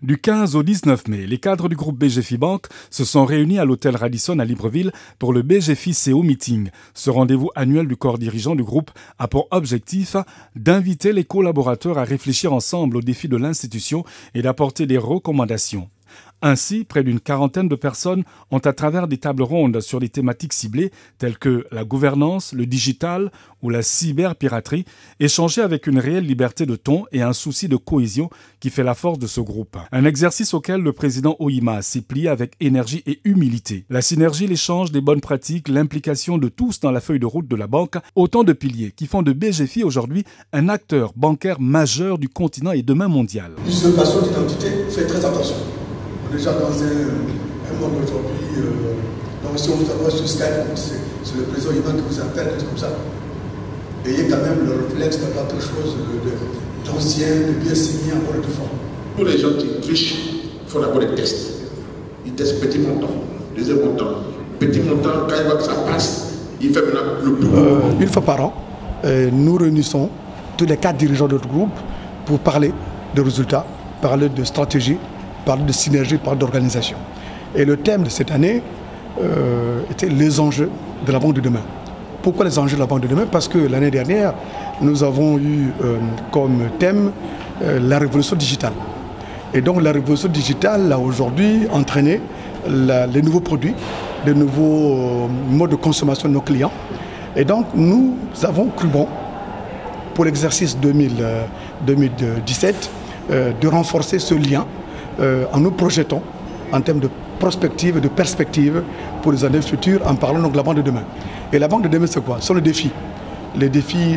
Du 15 au 19 mai, les cadres du groupe BGFI Banque se sont réunis à l'hôtel Radisson à Libreville pour le BGFI CO Meeting. Ce rendez-vous annuel du corps dirigeant du groupe a pour objectif d'inviter les collaborateurs à réfléchir ensemble aux défis de l'institution et d'apporter des recommandations. Ainsi, près d'une quarantaine de personnes ont, à travers des tables rondes sur des thématiques ciblées telles que la gouvernance, le digital ou la cyberpiraterie, échangé avec une réelle liberté de ton et un souci de cohésion qui fait la force de ce groupe. Un exercice auquel le président Ohima s'est plié avec énergie et humilité. La synergie, l'échange des bonnes pratiques, l'implication de tous dans la feuille de route de la banque, autant de piliers qui font de BGFI aujourd'hui un acteur bancaire majeur du continent et demain mondial. Usurpation d'identité, faites très attention. Déjà dans un monde aujourd'hui, donc si on vous envoie sur Skype, c'est le président Ivan qui vous appelle, comme ça. Ayez quand même le réflexe d'avoir quelque chose d'ancien, de bien signé en bonne et due forme. Tous les gens qui trichent font d'abord des tests. Ils testent petit montant, deuxième montant. Petit montant, quand ils voient que ça passe, ils font maintenant le plus. Une fois par an, nous réunissons tous les 4 dirigeants de notre groupe pour parler de résultats, parler de stratégie, parler de synergie, parler d'organisation. Et le thème de cette année était les enjeux de la banque de demain. Pourquoi les enjeux de la banque de demain? Parce que l'année dernière, nous avons eu comme thème la révolution digitale. Et donc la révolution digitale a aujourd'hui entraîné les nouveaux produits, les nouveaux modes de consommation de nos clients. Et donc nous avons cru bon, pour l'exercice 2017, de renforcer ce lien en nous projetant en termes de prospective et de perspective pour les années futures en parlant donc de la banque de demain. Et la banque de demain, c'est quoi? Ce sont les défis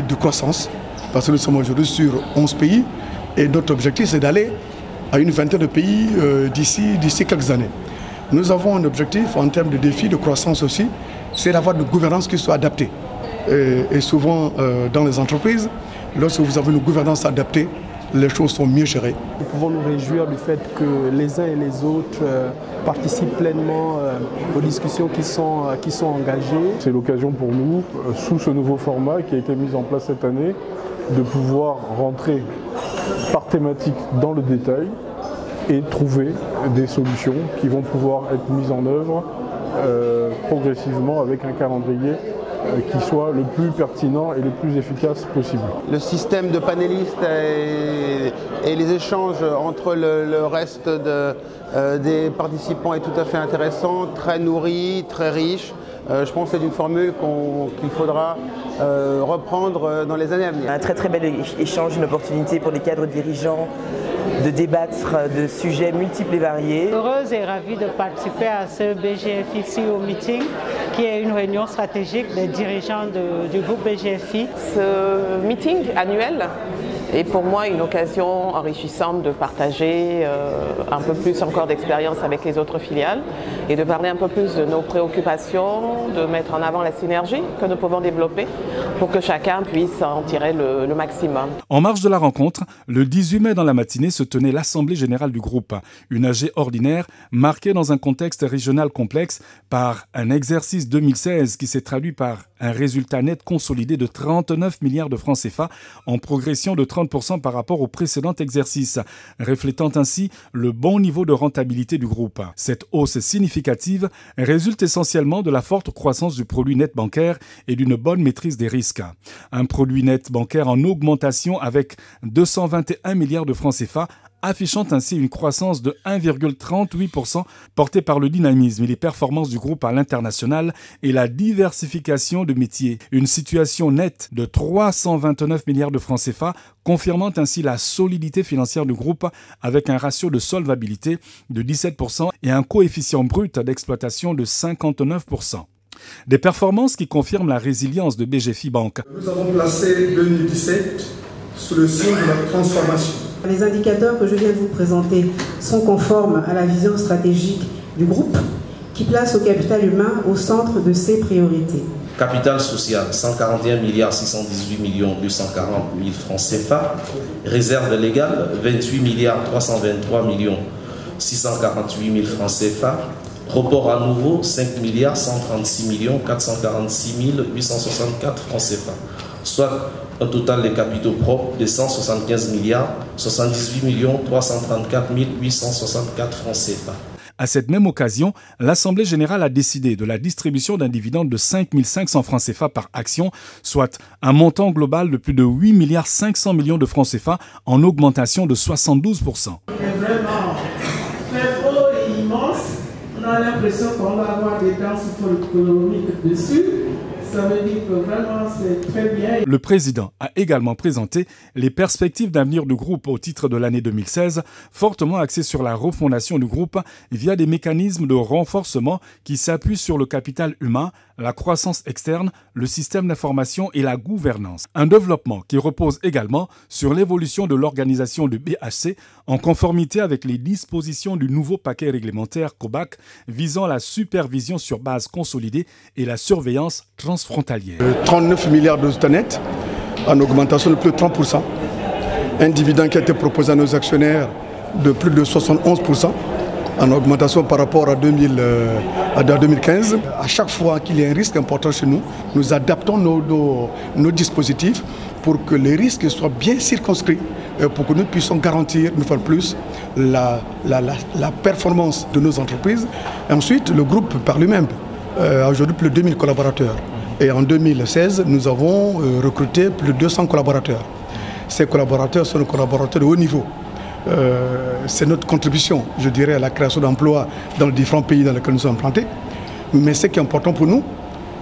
de croissance, parce que nous sommes aujourd'hui sur 11 pays et notre objectif c'est d'aller à une vingtaine de pays d'ici quelques années. Nous avons un objectif en termes de défis de croissance aussi, c'est d'avoir une gouvernance qui soit adaptée. Et souvent dans les entreprises, lorsque vous avez une gouvernance adaptée, les choses sont mieux gérées. Nous pouvons nous réjouir du fait que les uns et les autres participent pleinement aux discussions qui sont engagées. C'est l'occasion pour nous, sous ce nouveau format qui a été mis en place cette année, de pouvoir rentrer par thématique dans le détail et trouver des solutions qui vont pouvoir être mises en œuvre progressivement avec un calendrier qui soit le plus pertinent et le plus efficace possible. Le système de panélistes et les échanges entre le reste des participants est tout à fait intéressant, très nourri, très riche. Je pense que c'est une formule qu'il faudra reprendre dans les années à venir. Un très bel échange, une opportunité pour les cadres dirigeants de débattre de sujets multiples et variés. Heureuse et ravie de participer à ce BGFI CO Meeting, qui est une réunion stratégique des dirigeants du groupe BGFI. Ce meeting annuel est pour moi une occasion enrichissante de partager un peu plus encore d'expérience avec les autres filiales et de parler un peu plus de nos préoccupations, de mettre en avant la synergie que nous pouvons développer pour que chacun puisse en tirer le maximum. En marge de la rencontre, le 18 mai dans la matinée se tenait l'Assemblée générale du groupe, une AG ordinaire marquée dans un contexte régional complexe par un exercice 2016 qui s'est traduit par un résultat net consolidé de 39 milliards de francs CFA en progression de 30% par rapport au précédent exercice, reflétant ainsi le bon niveau de rentabilité du groupe. Cette hausse significative résulte essentiellement de la forte croissance du produit net bancaire et d'une bonne maîtrise des risques. Un produit net bancaire en augmentation avec 221 milliards de francs CFA, affichant ainsi une croissance de 1,38% portée par le dynamisme et les performances du groupe à l'international et la diversification de métiers. Une situation nette de 329 milliards de francs CFA, confirmant ainsi la solidité financière du groupe avec un ratio de solvabilité de 17% et un coefficient brut d'exploitation de 59%. Des performances qui confirment la résilience de BGFI Banque. Nous avons placé 2017 sous le signe de la transformation. Les indicateurs que je viens de vous présenter sont conformes à la vision stratégique du groupe qui place le capital humain au centre de ses priorités. Capital social, 141 milliards 618 millions 240 000 francs CFA. Réserve légale, 28 milliards 323 millions 648 000 francs CFA. Report à nouveau, 5 milliards 136 millions 446 864 francs CFA. Soit un total de capitaux propres de 175 milliards 78 334 864 francs CFA. À cette même occasion, l'Assemblée générale a décidé de la distribution d'un dividende de 5 500 francs CFA par action, soit un montant global de plus de 8 milliards 500 millions de francs CFA en augmentation de 72%. C'est vraiment très beau et immense. On a l'impression qu'on va avoir des danses économiques dessus. Ça veut dire que vraiment c'est très bien. Le président a également présenté les perspectives d'avenir du groupe au titre de l'année 2016, fortement axé sur la refondation du groupe via des mécanismes de renforcement qui s'appuient sur le capital humain, la croissance externe, le système d'information et la gouvernance. Un développement qui repose également sur l'évolution de l'organisation du BHC en conformité avec les dispositions du nouveau paquet réglementaire COBAC visant la supervision sur base consolidée et la surveillance transfrontalière. 39 milliards de nets en augmentation de plus de 30%. Un dividende qui a été proposé à nos actionnaires de plus de 71%. En augmentation par rapport à 2015. À chaque fois qu'il y a un risque important chez nous, nous adaptons nos dispositifs pour que les risques soient bien circonscrits, pour que nous puissions garantir une fois de plus la performance de nos entreprises. Et ensuite, le groupe par lui-même a aujourd'hui plus de 2000 collaborateurs. Et en 2016, nous avons recruté plus de 200 collaborateurs. Ces collaborateurs sont des collaborateurs de haut niveau. C'est notre contribution, je dirais, à la création d'emplois dans les différents pays dans lesquels nous sommes implantés. Mais ce qui est important pour nous,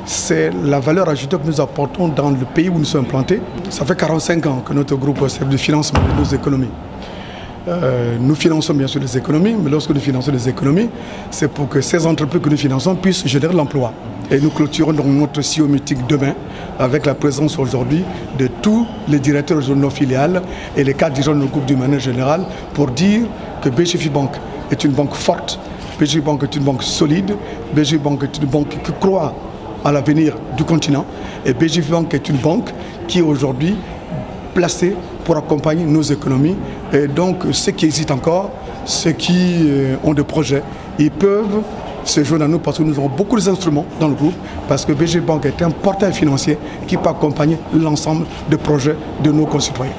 c'est la valeur ajoutée que nous apportons dans le pays où nous sommes implantés. Ça fait 45 ans que notre groupe sert de financement de nos économies. Nous finançons bien sûr les économies, mais lorsque nous finançons les économies, c'est pour que ces entreprises que nous finançons puissent générer l'emploi. Et nous clôturons donc notre CEO meeting demain avec la présence aujourd'hui de tous les directeurs de nos filiales et les cadres dirigeants de nos groupes du manière générale pour dire que BGF Bank est une banque forte, BGF Bank est une banque solide, BGF Bank est une banque qui croit à l'avenir du continent et BGF Bank est une banque qui est aujourd'hui placés pour accompagner nos économies. Et donc, ceux qui hésitent encore, ceux qui ont des projets, ils peuvent se joindre à nous parce que nous avons beaucoup d'instruments dans le groupe, parce que BG Bank est un portail financier qui peut accompagner l'ensemble des projets de nos concitoyens.